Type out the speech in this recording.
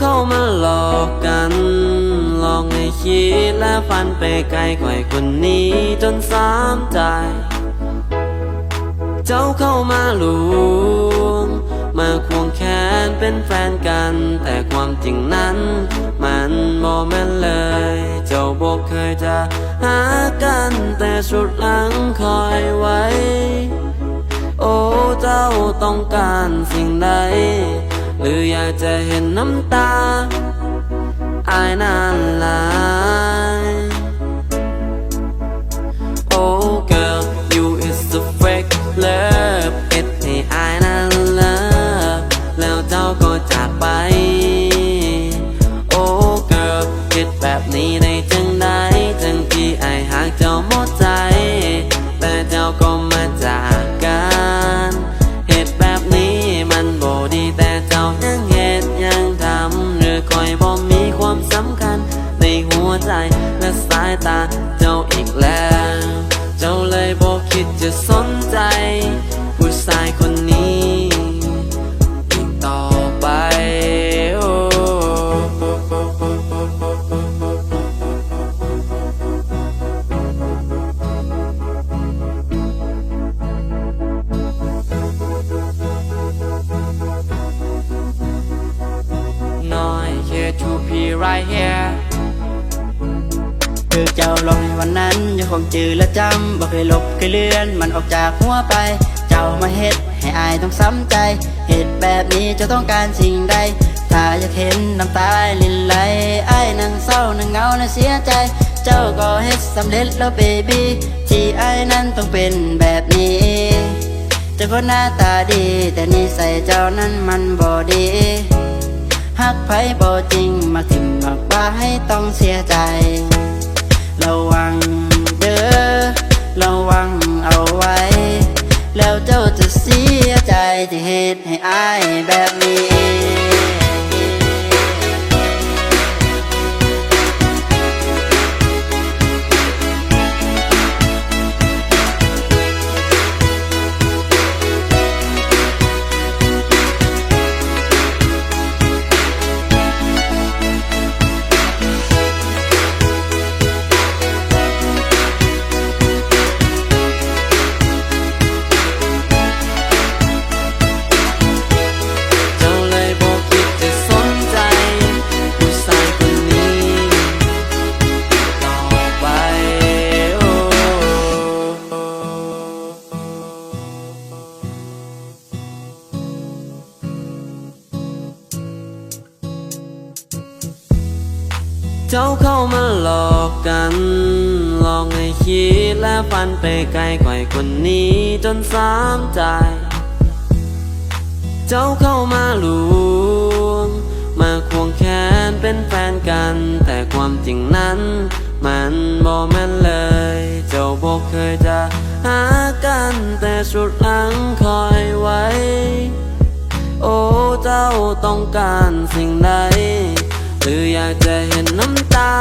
เข้ามาหลอกกันหลอกให้คิดและฝันไปไกลกว่าคนนี้จนสามใจเจ้าเข้ามาลวงมาควงแขนเป็นแฟนกันแต่ความจริงนั้นมันบ่แม่นเลยเจ้าบอกเคยจะหากันแต่สุดหลังคอยไว้โอ้เจ้าต้องการสิ่งใดหรืออยากจะเห็นน้ำตาอายนานหลายโอ้ girl you is a fake love เอ็ดให้อายนั้นเลิกแล้วเจ้าก็จากไปโอ้ girl คิดแบบนี้ได้จังใดจังที่อายหากเจ้าหมดใจแต่เจ้าก็มาจากกันเหตุแบบนี้มันบ่ดีแต่เจ้ายังเหตุยังทำหรือคอยบ่มีความสำคัญในหัวใจและสายตาเจ้าอีกแล้วเจ้าเลยบ่คิดจะสนใจผู้ชายคนนี้อีกต่อไปโอ้น้อย here to be right here คือเจ้าลงในวันนั้นยังคงจือและจำบ่เคยลบเคยเลื่อนมันออกจากหัวไปเจ้ามาเฮ็ดให้อายต้องซ้ำใจเหตุแบบนี้เจ้าต้องการสิ่งใดถ้าอยากเห็นน้ำตาลินไหลอายนั่งเศร้านั่งเหงาและเสียใจเจ้าก็เฮ็ดสำเร็จแล้วเบบี้ที่อายนั้นต้องเป็นแบบนี้เจ้าคนหน้าตาดีแต่นิสัยเจ้านั้นมันบ่ดีฮักไผบ่จริงมาทิ่มมากว่าให้ต้องเสียใจระวังเด้อระวังเอาไว้แล้วเจ้าจะเสียใจที่เหตุให้อายแบบนี้เจ้าเข้ามาหลอกกันหลอกให้คิดและฝันไปไกลกว่าคนนี้จนสามใจเจ้าเข้ามาลวงมาควงแขนเป็นแฟนกันแต่ความจริงนั้นมันบ่แม่นเลยเจ้าบอกเคยจะหากันแต่สุดหลังคอยไว้โอ้เจ้าต้องการสิ่งใดหรืออยากจะเห็นน้ำตา